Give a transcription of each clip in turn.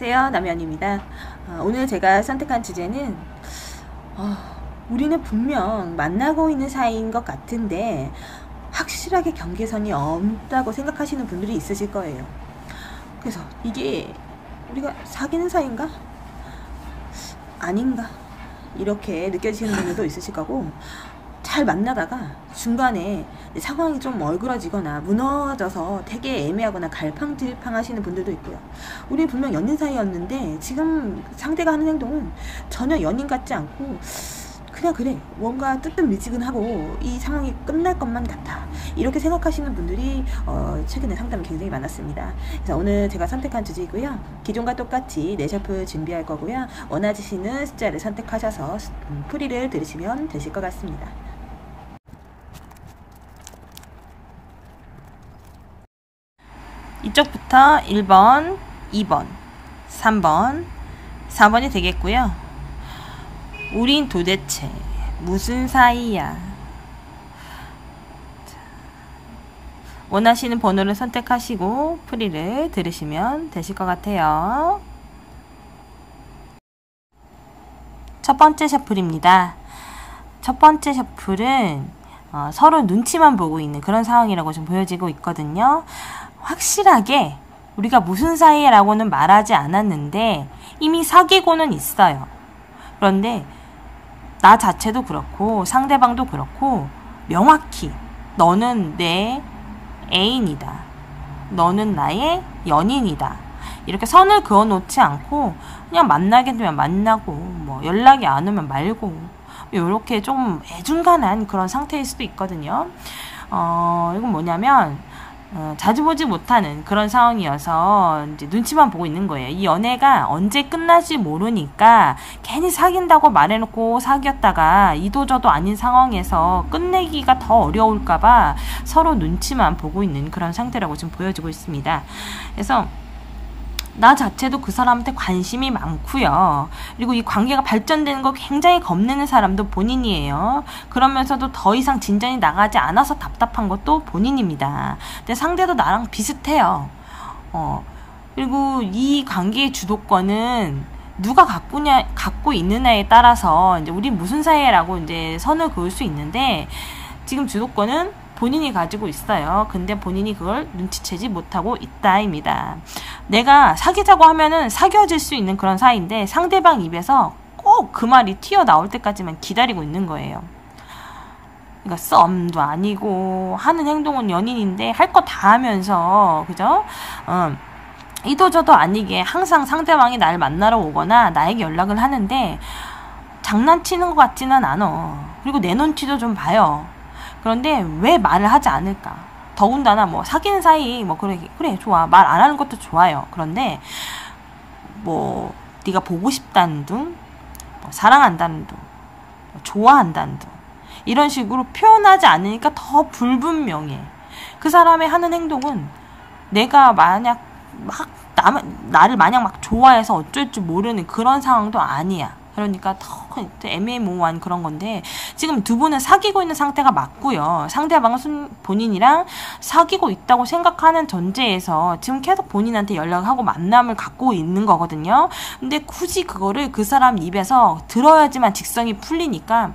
안녕하세요, 남현입니다. 오늘 제가 선택한 주제는 우리는 분명 만나고 있는 사이인 것 같은데 확실하게 경계선이 없다고 생각하시는 분들이 있으실 거예요. 그래서 이게 우리가 사귀는 사이인가? 아닌가? 이렇게 느껴지시는 분들도 있으실 거고, 잘 만나다가 중간에 상황이 좀 얼그러지거나 무너져서 되게 애매하거나 갈팡질팡 하시는 분들도 있고요. 우리 분명 연인 사이였는데 지금 상대가 하는 행동은 전혀 연인 같지 않고 그냥 그래, 뭔가 뜨뜻미지근하고 이 상황이 끝날 것만 같아, 이렇게 생각하시는 분들이 최근에 상담이 굉장히 많았습니다. 그래서 오늘 제가 선택한 주제이고요, 기존과 똑같이 4셔플 준비할 거고요, 원하시는 숫자를 선택하셔서 풀이를 들으시면 되실 것 같습니다. 이쪽부터 1번, 2번, 3번, 4번이 되겠고요. 우린 도대체 무슨 사이야? 원하시는 번호를 선택하시고 풀이를 들으시면 되실 것 같아요. 첫 번째 셔플입니다. 첫 번째 셔플은 서로 눈치만 보고 있는 그런 상황이라고 좀 보여지고 있거든요. 확실하게 우리가 무슨 사이라고는 말하지 않았는데 이미 사귀고는 있어요. 그런데 나 자체도 그렇고 상대방도 그렇고 명확히 너는 내 애인이다, 너는 나의 연인이다, 이렇게 선을 그어 놓지 않고 그냥 만나게 되면 만나고 뭐 연락이 안 오면 말고 이렇게 좀 애중간한 그런 상태일 수도 있거든요. 이건 뭐냐면 자주 보지 못하는 그런 상황이어서 이제 눈치만 보고 있는 거예요. 이 연애가 언제 끝날지 모르니까 괜히 사귄다고 말해놓고 사귀었다가 이도저도 아닌 상황에서 끝내기가 더 어려울까봐 서로 눈치만 보고 있는 그런 상태라고 지금 보여지고 있습니다. 그래서 나 자체도 그 사람한테 관심이 많고요. 그리고 이 관계가 발전되는 거 굉장히 겁내는 사람도 본인이에요. 그러면서도 더 이상 진전이 나가지 않아서 답답한 것도 본인입니다. 근데 상대도 나랑 비슷해요. 그리고 이 관계의 주도권은 누가 갖고 있느냐에 따라서 이제 우리 무슨 사이라고 이제 선을 그을 수 있는데, 지금 주도권은 본인이 가지고 있어요. 근데 본인이 그걸 눈치채지 못하고 있다입니다. 내가 사귀자고 하면은 사귀어질 수 있는 그런 사이인데 상대방 입에서 꼭 그 말이 튀어나올 때까지만 기다리고 있는 거예요. 그러니까 썸도 아니고 하는 행동은 연인인데 할 거 다 하면서, 그죠? 이도저도 아니게 항상 상대방이 나를 만나러 오거나 나에게 연락을 하는데 장난치는 것 같지는 않아. 그리고 내 눈치도 좀 봐요. 그런데 왜 말을 하지 않을까? 더군다나 뭐 사귀는 사이 뭐 그래 좋아, 말 안 하는 것도 좋아요. 그런데 뭐 네가 보고 싶다는 둥, 뭐 사랑한다는 둥, 뭐 좋아한다는 둥, 이런 식으로 표현하지 않으니까 더 불분명해. 그 사람의 하는 행동은 내가 만약 막 나를 마냥 막 좋아해서 어쩔 줄 모르는 그런 상황도 아니야. 그러니까 더 애매모호한 그런 건데, 지금 두 분은 사귀고 있는 상태가 맞고요. 상대방은 본인이랑 사귀고 있다고 생각하는 전제에서 지금 계속 본인한테 연락하고 만남을 갖고 있는 거거든요. 근데 굳이 그거를 그 사람 입에서 들어야지만 직성이 풀리니까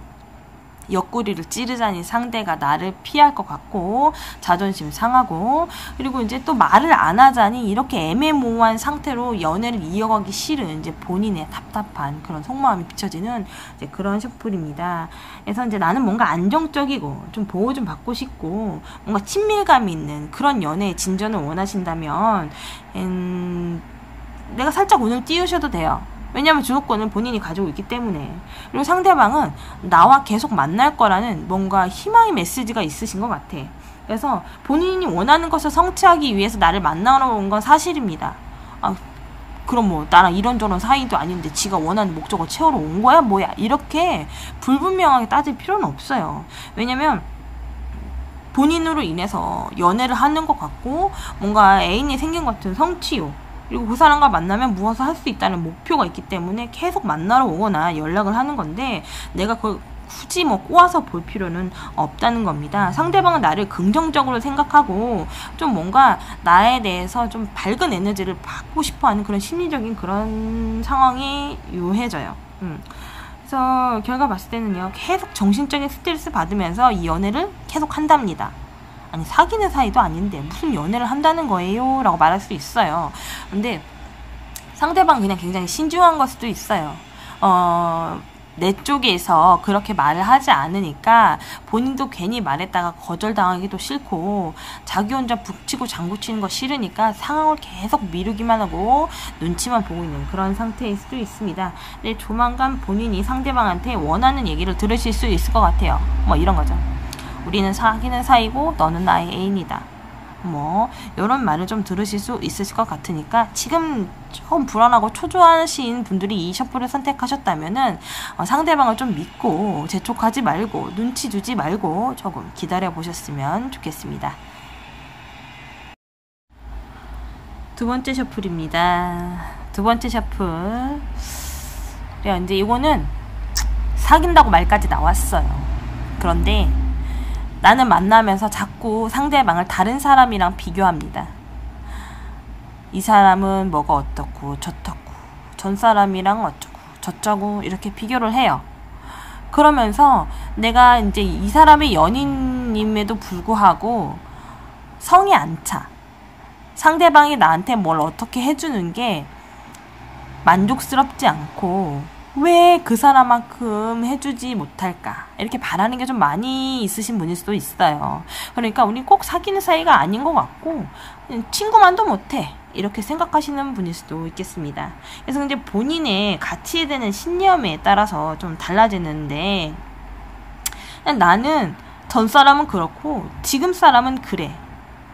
옆구리를 찌르자니 상대가 나를 피할 것 같고 자존심 상하고, 그리고 이제 또 말을 안 하자니 이렇게 애매모호한 상태로 연애를 이어가기 싫은 이제 본인의 답답한 그런 속마음이 비춰지는 이제 그런 셔플입니다. 그래서 이제 나는 뭔가 안정적이고 좀 보호 좀 받고 싶고 뭔가 친밀감이 있는 그런 연애의 진전을 원하신다면 내가 살짝 운을 띄우셔도 돼요. 왜냐하면 주도권은 본인이 가지고 있기 때문에. 그리고 상대방은 나와 계속 만날 거라는 뭔가 희망의 메시지가 있으신 것 같아. 그래서 본인이 원하는 것을 성취하기 위해서 나를 만나러 온 건 사실입니다. 그럼 뭐 나랑 이런저런 사이도 아닌데 지가 원하는 목적을 채우러 온 거야 뭐야, 이렇게 불분명하게 따질 필요는 없어요. 왜냐면 본인으로 인해서 연애를 하는 것 같고 뭔가 애인이 생긴 것 같은 성취욕, 그리고 그 사람과 만나면 무엇을 할 수 있다는 목표가 있기 때문에 계속 만나러 오거나 연락을 하는 건데, 내가 그걸 굳이 뭐 꼬아서 볼 필요는 없다는 겁니다. 상대방은 나를 긍정적으로 생각하고 좀 뭔가 나에 대해서 좀 밝은 에너지를 받고 싶어하는 그런 심리적인 그런 상황이 유해져요. 그래서 결과 봤을 때는요, 계속 정신적인 스트레스 받으면서 이 연애를 계속 한답니다. 아니, 사귀는 사이도 아닌데 무슨 연애를 한다는 거예요? 라고 말할 수 있어요. 근데 상대방 그냥 굉장히 신중한 걸 수도 있어요. 내 쪽에서 그렇게 말을 하지 않으니까 본인도 괜히 말했다가 거절당하기도 싫고 자기 혼자 북치고 장구치는 거 싫으니까 상황을 계속 미루기만 하고 눈치만 보고 있는 그런 상태일 수도 있습니다. 근데 조만간 본인이 상대방한테 원하는 얘기를 들으실 수 있을 것 같아요. 뭐 이런 거죠. 우리는 사귀는 사이고 너는 나의 애인이다. 뭐 이런 말을 좀 들으실 수 있으실 것 같으니까 지금 좀 불안하고 초조하신 분들이 이 셔플을 선택하셨다면은 상대방을 좀 믿고 재촉하지 말고 눈치 주지 말고 조금 기다려 보셨으면 좋겠습니다. 두 번째 셔플입니다. 두 번째 셔플. 그래요. 이제 이거는 사귄다고 말까지 나왔어요. 그런데 나는 만나면서 자꾸 상대방을 다른 사람이랑 비교합니다. 이 사람은 뭐가 어떻고 저떻고 전 사람이랑 어쩌고 저쩌고 이렇게 비교를 해요. 그러면서 내가 이제 이 사람의 연인임에도 불구하고 성이 안 차. 상대방이 나한테 뭘 어떻게 해주는 게 만족스럽지 않고 왜 그 사람만큼 해주지 못할까? 이렇게 바라는 게 좀 많이 있으신 분일 수도 있어요. 그러니까 우리 꼭 사귀는 사이가 아닌 것 같고 친구만도 못해. 이렇게 생각하시는 분일 수도 있겠습니다. 그래서 근데 본인의 가치에 대한 신념에 따라서 좀 달라지는데 나는 전 사람은 그렇고 지금 사람은 그래.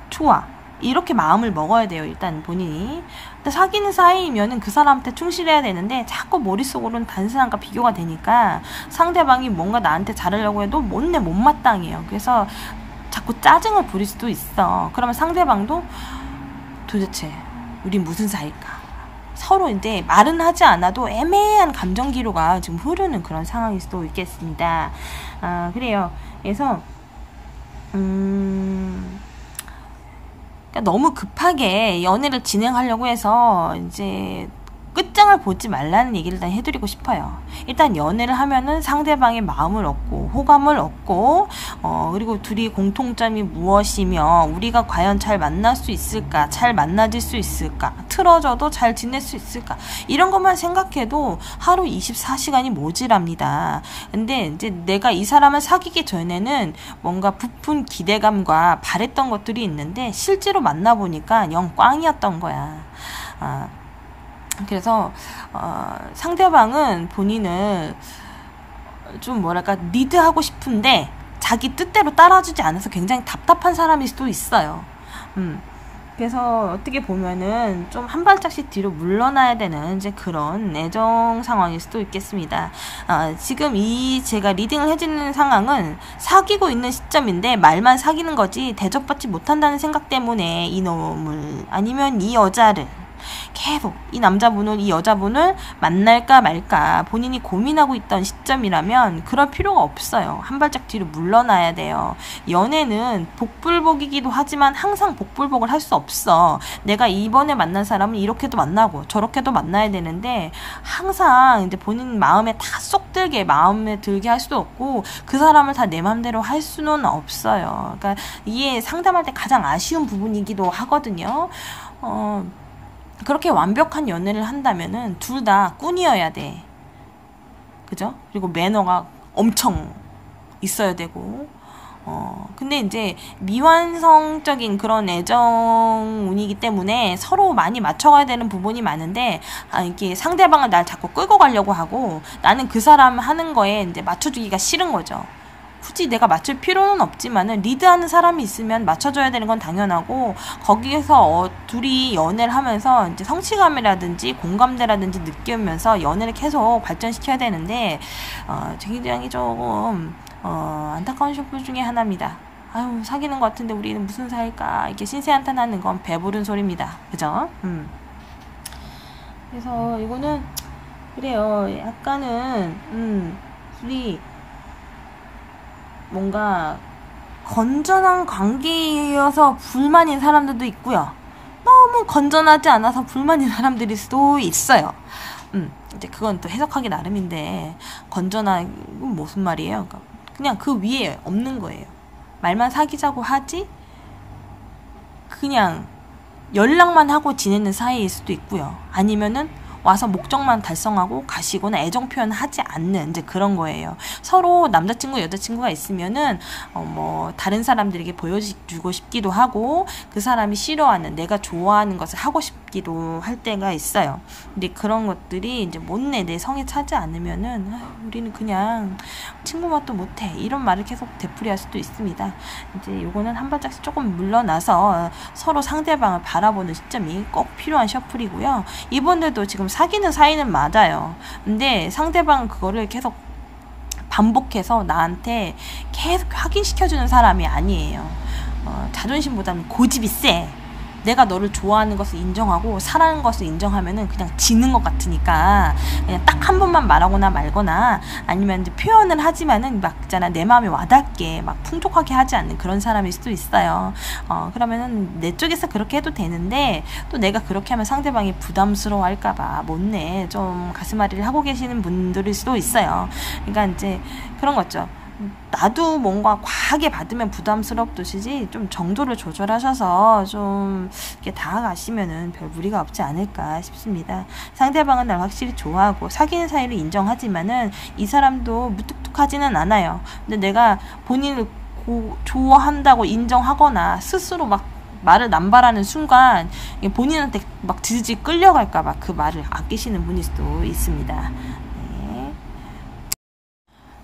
좋아. 이렇게 마음을 먹어야 돼요. 일단 본인이. 근데 사귀는 사이면은 그 사람한테 충실해야 되는데 자꾸 머릿속으로는 다른 사람과 비교가 되니까 상대방이 뭔가 나한테 잘하려고 해도 못내 못마땅해요. 그래서 자꾸 짜증을 부릴 수도 있어. 그러면 상대방도 도대체 우리 무슨 사이일까? 서로 이제 말은 하지 않아도 애매한 감정 기로가 지금 흐르는 그런 상황일 수도 있겠습니다. 그래요. 그래서 너무 급하게 연애를 진행하려고 해서 이제 끝장을 보지 말라는 얘기를 일단 해드리고 싶어요. 일단 연애를 하면은 상대방의 마음을 얻고 호감을 얻고 그리고 둘이 공통점이 무엇이며 우리가 과연 잘 만날 수 있을까, 잘 만나질 수 있을까, 틀어져도 잘 지낼 수 있을까, 이런 것만 생각해도 하루 24시간이 모자랍니다. 근데 이제 내가 이 사람을 사귀기 전에는 뭔가 부푼 기대감과 바랬던 것들이 있는데 실제로 만나보니까 영 꽝이었던 거야. 그래서 상대방은 본인을 좀 뭐랄까 리드하고 싶은데 자기 뜻대로 따라주지 않아서 굉장히 답답한 사람일 수도 있어요. 그래서 어떻게 보면은 좀 한 발짝씩 뒤로 물러나야 되는 이제 그런 애정 상황일 수도 있겠습니다. 지금 제가 리딩을 해주는 상황은 사귀고 있는 시점인데 말만 사귀는 거지 대접받지 못한다는 생각 때문에 이놈을 아니면 이 여자를 계속 이 남자분을 이 여자분을 만날까 말까 본인이 고민하고 있던 시점이라면 그럴 필요가 없어요. 한 발짝 뒤로 물러나야 돼요. 연애는 복불복이기도 하지만 항상 복불복을 할 수 없어. 내가 이번에 만난 사람은 이렇게도 만나고 저렇게도 만나야 되는데 항상 이제 본인 마음에 다 쏙 들게 마음에 들게 할 수도 없고 그 사람을 다 내 맘대로 할 수는 없어요. 그러니까 이게 상담할 때 가장 아쉬운 부분이기도 하거든요. 그렇게 완벽한 연애를 한다면은 둘 다 꾼이어야 돼. 그죠? 그리고 매너가 엄청 있어야 되고. 근데 이제 미완성적인 그런 애정운이기 때문에 서로 많이 맞춰가야 되는 부분이 많은데, 이게 상대방을 날 자꾸 끌고 가려고 하고 나는 그 사람 하는 거에 이제 맞춰주기가 싫은 거죠. 굳이 내가 맞출 필요는 없지만은 리드하는 사람이 있으면 맞춰줘야 되는 건 당연하고 거기에서 둘이 연애를 하면서 이제 성취감이라든지 공감대라든지 느끼면서 연애를 계속 발전시켜야 되는데 굉장히 조금 안타까운 셔플 중에 하나입니다. 아유 사귀는 것 같은데 우리는 무슨 사이일까 이렇게 신세한탄하는 건 배부른 소리입니다. 그죠? 그래서 이거는 그래요. 약간은 둘이 뭔가 건전한 관계여서 불만인 사람들도 있고요. 너무 건전하지 않아서 불만인 사람들일 수도 있어요. 이제 그건 또 해석하기 나름인데, 건전한 건 무슨 말이에요? 그냥 그 위에 없는 거예요. 말만 사귀자고 하지, 그냥 연락만 하고 지내는 사이일 수도 있고요. 아니면은 와서 목적만 달성하고 가시거나 애정 표현하지 않는 이제 그런 거예요. 서로 남자친구 여자친구가 있으면은 뭐 다른 사람들에게 보여주고 싶기도 하고, 그 사람이 싫어하는 내가 좋아하는 것을 하고 싶기도 할 때가 있어요. 근데 그런 것들이 이제 못내 내 성에 차지 않으면은 우리는 그냥 친구 맛도 못해, 이런 말을 계속 되풀이할 수도 있습니다. 이제 요거는 한 발짝씩 조금 물러나서 서로 상대방을 바라보는 시점이 꼭 필요한 셔플이고요. 이분들도 지금 사귀는 사이는 맞아요. 근데 상대방은 그거를 계속 반복해서 나한테 계속 확인시켜주는 사람이 아니에요. 자존심보다는 고집이 세. 내가 너를 좋아하는 것을 인정하고 사랑하는 것을 인정하면은 그냥 지는 것 같으니까 그냥 딱 한 번만 말하거나 말거나, 아니면 이제 표현을 하지만은 막 있잖아, 내 마음에 와닿게 막 풍족하게 하지 않는 그런 사람일 수도 있어요. 그러면은 내 쪽에서 그렇게 해도 되는데, 또 내가 그렇게 하면 상대방이 부담스러워할까봐 못내 좀 가슴앓이를 하고 계시는 분들일 수도 있어요. 그러니까 이제 그런 거죠. 나도 뭔가 과하게 받으면 부담스럽듯이 좀 정도를 조절하셔서 좀 이렇게 다가가시면은 별 무리가 없지 않을까 싶습니다. 상대방은 날 확실히 좋아하고 사귀는 사이를 인정하지만은 이 사람도 무뚝뚝하지는 않아요. 근데 내가 본인을 좋아한다고 인정하거나 스스로 막 말을 남발하는 순간 본인한테 막 지지직 끌려갈까봐 그 말을 아끼시는 분일 수도 있습니다.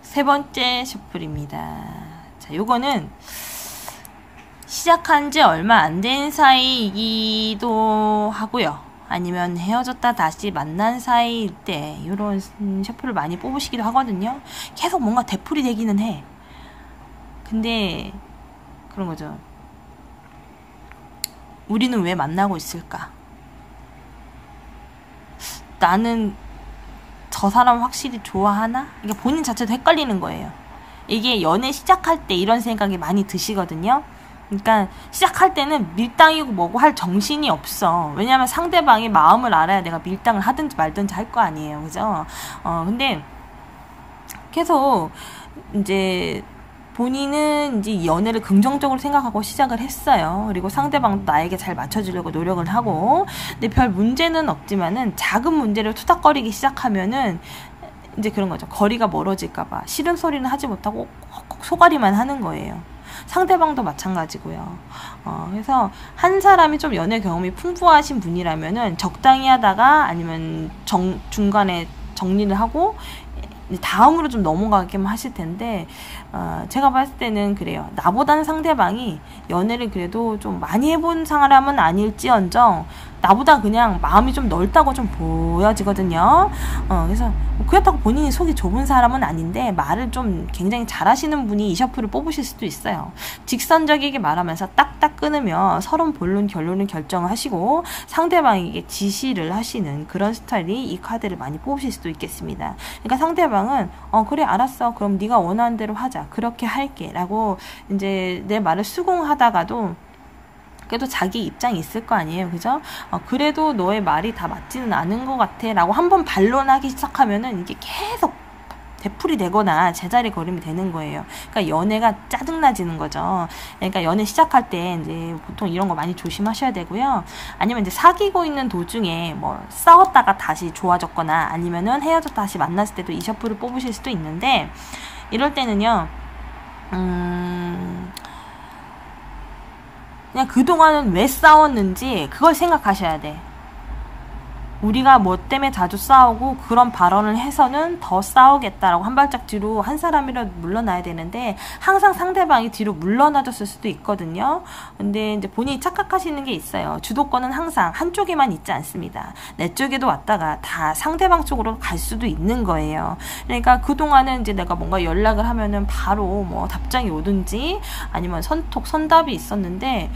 세 번째 셔플입니다. 자, 요거는 시작한 지 얼마 안 된 사이이기도 하고요. 아니면 헤어졌다 다시 만난 사이일 때 이런 셔플을 많이 뽑으시기도 하거든요. 계속 뭔가 되풀이 되기는 해. 근데 그런 거죠. 우리는 왜 만나고 있을까? 나는 저 사람 확실히 좋아하나? 이게 본인 자체도 헷갈리는 거예요. 이게 연애 시작할 때 이런 생각이 많이 드시거든요. 그러니까 시작할 때는 밀당이고 뭐고 할 정신이 없어. 왜냐하면 상대방의 마음을 알아야 내가 밀당을 하든지 말든지 할 거 아니에요. 그죠? 근데 계속 이제 본인은 이제 연애를 긍정적으로 생각하고 시작을 했어요. 그리고 상대방도 나에게 잘 맞춰주려고 노력을 하고, 근데 별 문제는 없지만은 작은 문제를 투닥거리기 시작하면은 이제 그런 거죠. 거리가 멀어질까봐 싫은 소리는 하지 못하고 콕콕 소가리만 하는 거예요. 상대방도 마찬가지고요. 그래서 한 사람이 좀 연애 경험이 풍부하신 분이라면은 적당히 하다가 아니면 중간에 정리를 하고 다음으로 좀 넘어가게만 하실 텐데, 제가 봤을 때는 그래요. 나보다는 상대방이 연애를 그래도 좀 많이 해본 사람은 아닐지언정 나보다 그냥 마음이 좀 넓다고 좀 보여지거든요. 그래서 그렇다고 본인이 속이 좁은 사람은 아닌데 말을 좀 굉장히 잘하시는 분이 이 셔플을 뽑으실 수도 있어요. 직선적이게 말하면서 딱딱 끊으며 서로 본론 결론을 결정하시고 상대방에게 지시를 하시는 그런 스타일이 이 카드를 많이 뽑으실 수도 있겠습니다. 그러니까 상대방은 그래 알았어, 그럼 네가 원하는 대로 하자, 그렇게 할게 라고 이제 내 말을 수긍하다가도 그래도 자기 입장이 있을 거 아니에요. 그죠? 그래도 너의 말이 다 맞지는 않은 것 같아 라고 한번 반론하기 시작하면은 이게 계속 되풀이 되거나 제자리 걸음이 되는 거예요. 그러니까 연애가 짜증나지는 거죠. 그러니까 연애 시작할 때 이제 보통 이런 거 많이 조심하셔야 되고요. 아니면 이제 사귀고 있는 도중에 뭐 싸웠다가 다시 좋아졌거나 아니면은 헤어졌다 다시 만났을 때도 이 셔플을 뽑으실 수도 있는데, 이럴 때는요, 그냥 그동안은 왜 싸웠는지 그걸 생각하셔야 돼. 우리가 뭐 때문에 자주 싸우고 그런 발언을 해서는 더 싸우겠다라고 한 발짝 뒤로 한 사람이라도 물러나야 되는데 항상 상대방이 뒤로 물러나줬을 수도 있거든요. 근데 이제 본인이 착각하시는 게 있어요. 주도권은 항상 한쪽에만 있지 않습니다. 내 쪽에도 왔다가 다 상대방 쪽으로 갈 수도 있는 거예요. 그러니까 그동안은 이제 내가 뭔가 연락을 하면은 바로 뭐 답장이 오든지 아니면 선답이 있었는데,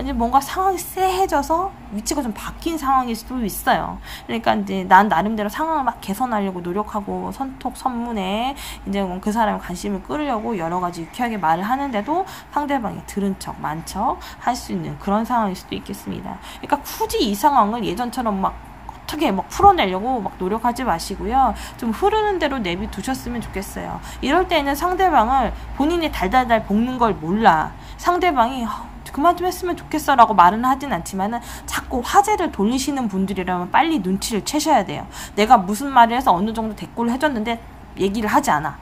이제 뭔가 상황이 쎄해져서 위치가 좀 바뀐 상황일 수도 있어요. 그러니까 이제 난 나름대로 상황을 막 개선하려고 노력하고 선톡 선문에 이제 그 사람의 관심을 끌으려고 여러 가지 유쾌하게 말을 하는데도 상대방이 들은 척, 만 척 할 수 있는 그런 상황일 수도 있겠습니다. 그러니까 굳이 이 상황을 예전처럼 막 어떻게 막 풀어내려고 막 노력하지 마시고요. 좀 흐르는 대로 내비두셨으면 좋겠어요. 이럴 때는 상대방을 본인이 달달달 볶는 걸 몰라. 상대방이 그만 좀 했으면 좋겠어 라고 말은 하진 않지만은 자꾸 화제를 돌리시는 분들이라면 빨리 눈치를 채셔야 돼요. 내가 무슨 말을 해서 어느 정도 대꾸를 해줬는데 얘기를 하지 않아.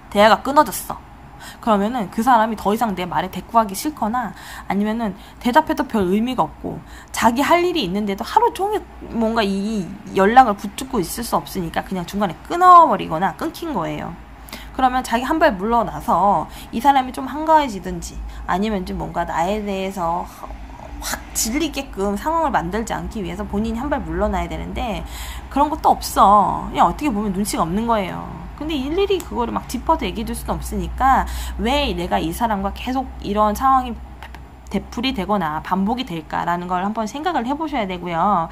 대화가 끊어졌어. 그러면은 그 사람이 더 이상 내 말에 대꾸하기 싫거나 아니면은 대답해도 별 의미가 없고 자기 할 일이 있는데도 하루 종일 뭔가 이 연락을 붙잡고 있을 수 없으니까 그냥 중간에 끊어버리거나 끊긴 거예요. 그러면 자기 한 발 물러나서 이 사람이 좀 한가해지든지 아니면 좀 뭔가 나에 대해서 확 질리게끔 상황을 만들지 않기 위해서 본인이 한 발 물러나야 되는데 그런 것도 없어. 그냥 어떻게 보면 눈치가 없는 거예요. 근데 일일이 그거를 막 짚어서 얘기해 줄 수는 없으니까 왜 내가 이 사람과 계속 이런 상황이 되풀이 되거나 반복이 될까라는 걸 한번 생각을 해보셔야 되고요.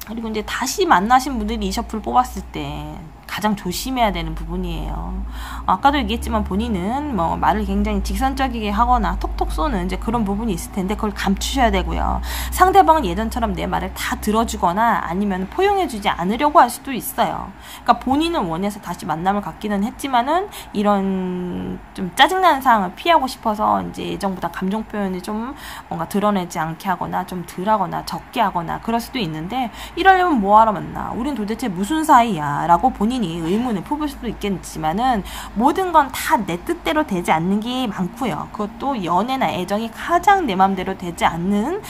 그리고 이제 다시 만나신 분들이 이 셔플 뽑았을 때 가장 조심해야 되는 부분이에요. 아까도 얘기했지만 본인은 뭐 말을 굉장히 직선적이게 하거나 톡톡 쏘는 이제 그런 부분이 있을 텐데 그걸 감추셔야 되고요. 상대방은 예전처럼 내 말을 다 들어주거나 아니면 포용해주지 않으려고 할 수도 있어요. 그러니까 본인은 원해서 다시 만남을 갖기는 했지만은 이런 좀 짜증나는 상황을 피하고 싶어서 이제 예전보다 감정 표현을 좀 뭔가 드러내지 않게 하거나 좀 덜 하거나 적게 하거나 그럴 수도 있는데 이러려면 뭐하러 만나? 우린 도대체 무슨 사이야? 라고 본인이 의문을 품을 수도 있겠지만은 모든 건 다 내 뜻대로 되지 않는 게 많고요. 그것도 연애나 애정이 가장 내 맘대로 되지 않는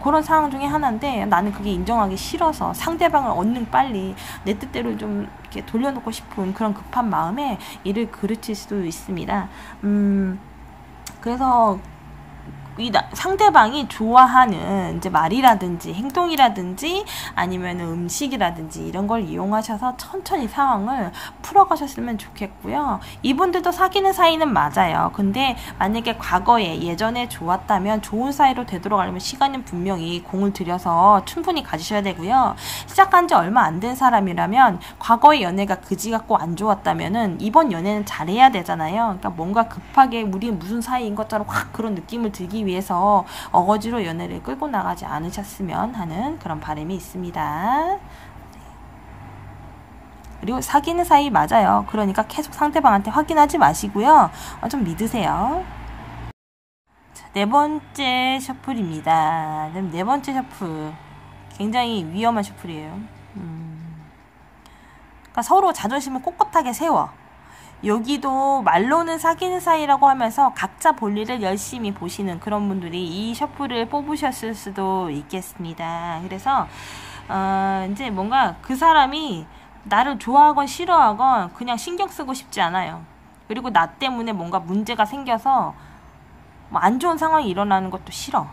그런 상황 중에 하나인데 나는 그게 인정하기 싫어서 상대방을 얼른 빨리 내 뜻대로 좀 이렇게 돌려놓고 싶은 그런 급한 마음에 이를 그르칠 수도 있습니다. 그래서 상대방이 좋아하는 이제 말이라든지 행동이라든지 아니면 음식이라든지 이런 걸 이용하셔서 천천히 상황을 풀어가셨으면 좋겠고요. 이분들도 사귀는 사이는 맞아요. 근데 만약에 과거에 예전에 좋았다면 좋은 사이로 되도록 하려면 시간은 분명히 공을 들여서 충분히 가지셔야 되고요. 시작한 지 얼마 안 된 사람이라면 과거의 연애가 그지 같고 안 좋았다면은 이번 연애는 잘해야 되잖아요. 그러니까 뭔가 급하게 우리 무슨 사이인 것처럼 확 그런 느낌을 들기 위해서 어거지로 연애를 끌고 나가지 않으셨으면 하는 그런 바람이 있습니다. 그리고 사귀는 사이 맞아요. 그러니까 계속 상대방한테 확인하지 마시고요. 좀 믿으세요. 자, 네 번째 셔플입니다. 네 번째 셔플 굉장히 위험한 셔플이에요. 그러니까 서로 자존심을 꼿꼿하게 세워. 여기도 말로는 사귀는 사이라고 하면서 각자 볼일을 열심히 보시는 그런 분들이 이 셔플을 뽑으셨을 수도 있겠습니다. 그래서 이제 뭔가 그 사람이 나를 좋아하건 싫어하건 그냥 신경 쓰고 싶지 않아요. 그리고 나 때문에 뭔가 문제가 생겨서 뭐 안 좋은 상황이 일어나는 것도 싫어.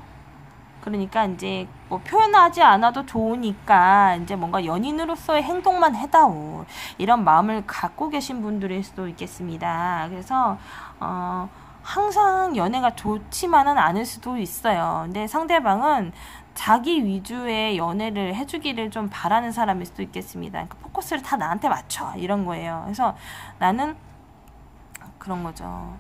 그러니까 이제 뭐 표현하지 않아도 좋으니까 이제 뭔가 연인으로서의 행동만 해다오 이런 마음을 갖고 계신 분들일 수도 있겠습니다. 그래서 항상 연애가 좋지만은 않을 수도 있어요. 근데 상대방은 자기 위주의 연애를 해주기를 좀 바라는 사람일 수도 있겠습니다. 그러니까 포커스를 다 나한테 맞춰 이런 거예요. 그래서 나는 그런 거죠.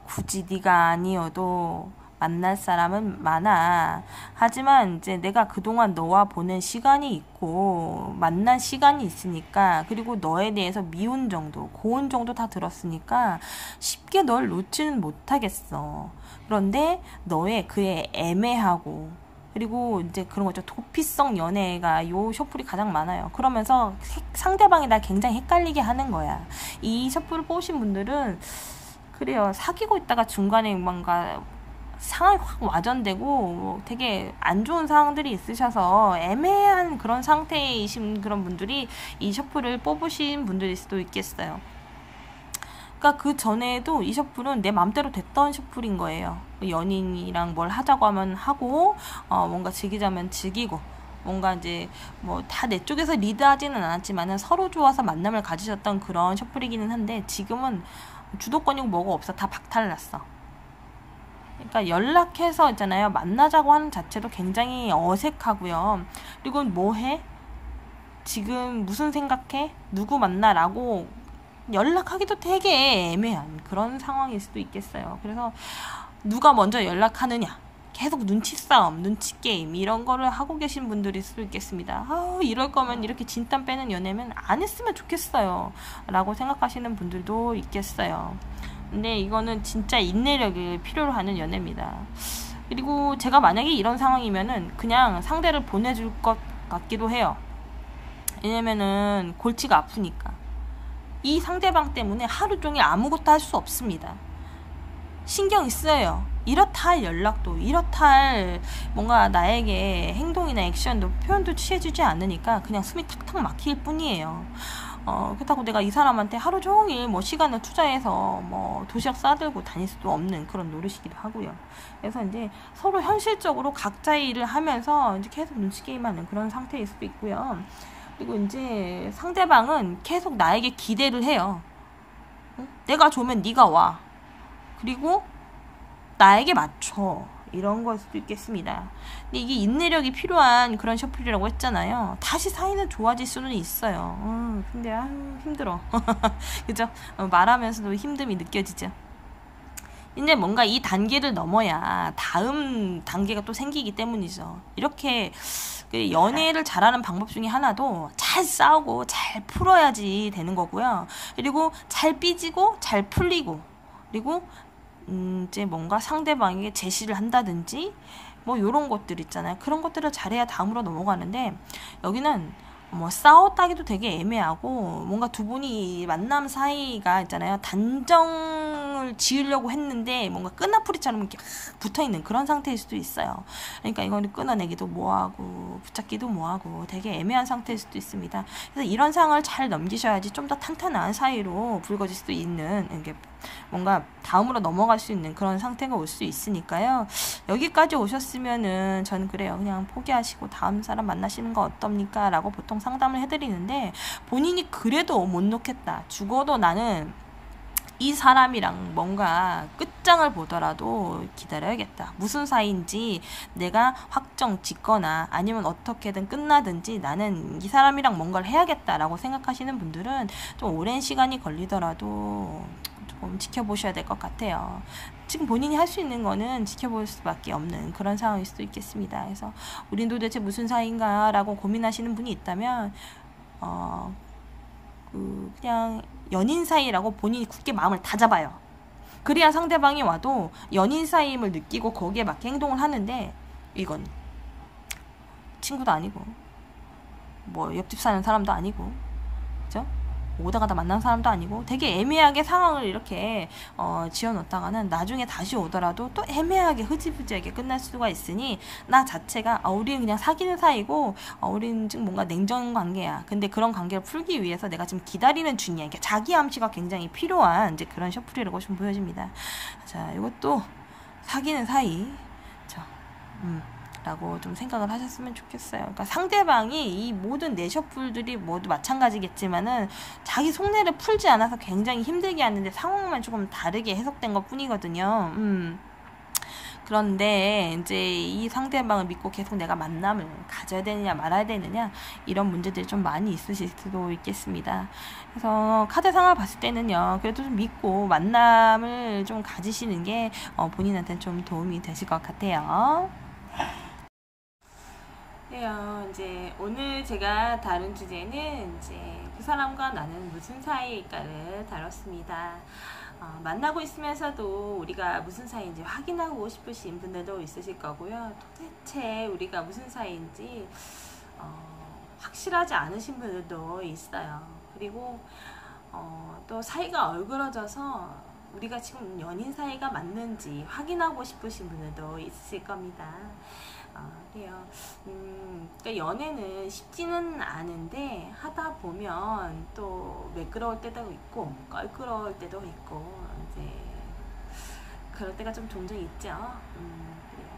굳이 네가 아니어도 만날 사람은 많아. 하지만 이제 내가 그동안 너와 보낸 시간이 있고 만난 시간이 있으니까 그리고 너에 대해서 미운 정도, 고운 정도 다 들었으니까 쉽게 널 놓지는 못하겠어. 그런데 너의 그의 애매하고 그리고 이제 그런 거죠. 도피성 연애가 요 셔플이 가장 많아요. 그러면서 상대방이 날 굉장히 헷갈리게 하는 거야. 이 셔플을 뽑으신 분들은 그래요. 사귀고 있다가 중간에 뭔가 상황이 확 와전되고 되게 안 좋은 상황들이 있으셔서 애매한 그런 상태이신 그런 분들이 이 셔플을 뽑으신 분들일 수도 있겠어요. 그러니까 그 전에도 이 셔플은 내 맘대로 됐던 셔플인 거예요. 연인이랑 뭘 하자고 하면 하고 뭔가 즐기자면 즐기고 뭔가 이제 뭐 다 내 쪽에서 리드하지는 않았지만은 서로 좋아서 만남을 가지셨던 그런 셔플이기는 한데 지금은 주도권이고 뭐가 없어. 다 박탈났어. 그러니까 연락해서 있잖아요. 만나자고 하는 자체도 굉장히 어색하고요. 그리고 뭐 해? 지금 무슨 생각해? 누구 만나? 라고 연락하기도 되게 애매한 그런 상황일 수도 있겠어요. 그래서 누가 먼저 연락하느냐, 계속 눈치 싸움, 눈치 게임 이런 거를 하고 계신 분들일 수도 있겠습니다. 이럴 거면 이렇게 진땀 빼는 연애면 안 했으면 좋겠어요 라고 생각하시는 분들도 있겠어요. 근데 이거는 진짜 인내력이 필요로 하는 연애입니다. 그리고 제가 만약에 이런 상황이면은 그냥 상대를 보내줄 것 같기도 해요. 왜냐면은 골치가 아프니까. 이 상대방 때문에 하루 종일 아무것도 할 수 없습니다. 신경이 쓰여요. 이렇다 할 연락도, 이렇다 할 뭔가 나에게 행동이나 액션도 표현도 취해주지 않으니까 그냥 숨이 탁탁 막힐 뿐이에요. 그렇다고 내가 이 사람한테 하루 종일 뭐 시간을 투자해서 뭐 도시락 싸들고 다닐 수도 없는 그런 노릇이기도 하고요. 그래서 이제 서로 현실적으로 각자의 일을 하면서 이제 계속 눈치 게임하는 그런 상태일 수도 있고요. 그리고 이제 상대방은 계속 나에게 기대를 해요. 내가 좋으면 네가 와. 그리고 나에게 맞춰. 이런 걸 수도 있겠습니다. 근데 이게 인내력이 필요한 그런 셔플이라고 했잖아요. 다시 사이는 좋아질 수는 있어요. 근데 힘들어. 그죠? 말하면서도 힘듦이 느껴지죠. 근데 뭔가 이 단계를 넘어야 다음 단계가 또 생기기 때문이죠. 이렇게 연애를 잘하는 방법 중에 하나도 잘 싸우고 잘 풀어야지 되는 거고요. 그리고 잘 삐지고 잘 풀리고, 그리고 이제 뭔가 상대방에게 제시를 한다든지 뭐 요런 것들 있잖아요. 그런 것들을 잘해야 다음으로 넘어가는데, 여기는 뭐 싸웠다기도 되게 애매하고, 뭔가 두 분이 만남 사이가 있잖아요. 단정을 지으려고 했는데 뭔가 끈아풀이처럼 이렇게 붙어있는 그런 상태일 수도 있어요. 그러니까 이거는 끊어내기도 뭐하고 붙잡기도 뭐하고 되게 애매한 상태일 수도 있습니다. 그래서 이런 상황을 잘 넘기셔야지 좀 더 탄탄한 사이로 불거질 수도 있는, 이게 뭔가 다음으로 넘어갈 수 있는 그런 상태가 올 수 있으니까요. 여기까지 오셨으면은 저는 그래요. 그냥 포기하시고 다음 사람 만나시는 거 어떻습니까? 라고 보통 상담을 해드리는데, 본인이 그래도 못 놓겠다. 죽어도 나는 이 사람이랑 뭔가 끝장을 보더라도 기다려야겠다. 무슨 사이인지 내가 확정 짓거나 아니면 어떻게든 끝나든지 나는 이 사람이랑 뭔가를 해야겠다라고 생각하시는 분들은 좀 오랜 시간이 걸리더라도 조금 지켜보셔야 될 것 같아요. 지금 본인이 할 수 있는 거는 지켜볼 수밖에 없는 그런 상황일 수도 있겠습니다. 그래서 우린 도대체 무슨 사이인가 라고 고민하시는 분이 있다면 그냥 연인 사이라고 본인이 굳게 마음을 다잡아요. 그래야 상대방이 와도 연인 사이임을 느끼고 거기에 맞게 행동을 하는데, 이건 친구도 아니고 뭐 옆집 사는 사람도 아니고, 그죠? 오다 가다 만난 사람도 아니고 되게 애매하게 상황을 이렇게 지어놓다가는 나중에 다시 오더라도 또 애매하게 흐지부지하게 끝날 수가 있으니, 나 자체가 우리는 그냥 사귀는 사이고 우리는 지금 뭔가 냉전 관계야. 근데 그런 관계를 풀기 위해서 내가 지금 기다리는 중이야. 이게 자기 암시가 굉장히 필요한 이제 그런 셔플이라고 좀 보여집니다. 자, 이것도 사귀는 사이, 라고 좀 생각을 하셨으면 좋겠어요. 그러니까 상대방이 이 모든 내셔플들이 모두 마찬가지겠지만은 자기 속내를 풀지 않아서 굉장히 힘들게 하는데 상황만 조금 다르게 해석된 것 뿐이거든요. 그런데 이제 이 상대방을 믿고 계속 내가 만남을 가져야 되느냐 말아야 되느냐, 이런 문제들이 좀 많이 있으실 수도 있겠습니다. 그래서 카드상을 봤을 때는요, 그래도 좀 믿고 만남을 좀 가지시는 게 본인한테는 좀 도움이 되실 것 같아요. 네요. 이제 오늘 제가 다룬 주제는 이제 그 사람과 나는 무슨 사이일까를 다뤘습니다. 만나고 있으면서도 우리가 무슨 사이인지 확인하고 싶으신 분들도 있으실 거고요. 도대체 우리가 무슨 사이인지 확실하지 않으신 분들도 있어요. 그리고 또 사이가 얼그러져서 우리가 지금 연인 사이가 맞는지 확인하고 싶으신 분들도 있으실 겁니다. 그래요. 그러니까 연애는 쉽지는 않은데 하다 보면 또 매끄러울 때도 있고 껄끄러울 때도 있고 이제 그럴 때가 좀 종종 있죠. 그래요.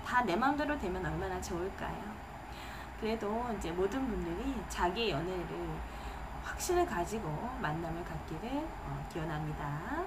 다 내 마음대로 되면 얼마나 좋을까요? 그래도 이제 모든 분들이 자기의 연애를 확신을 가지고 만남을 갖기를 기원합니다.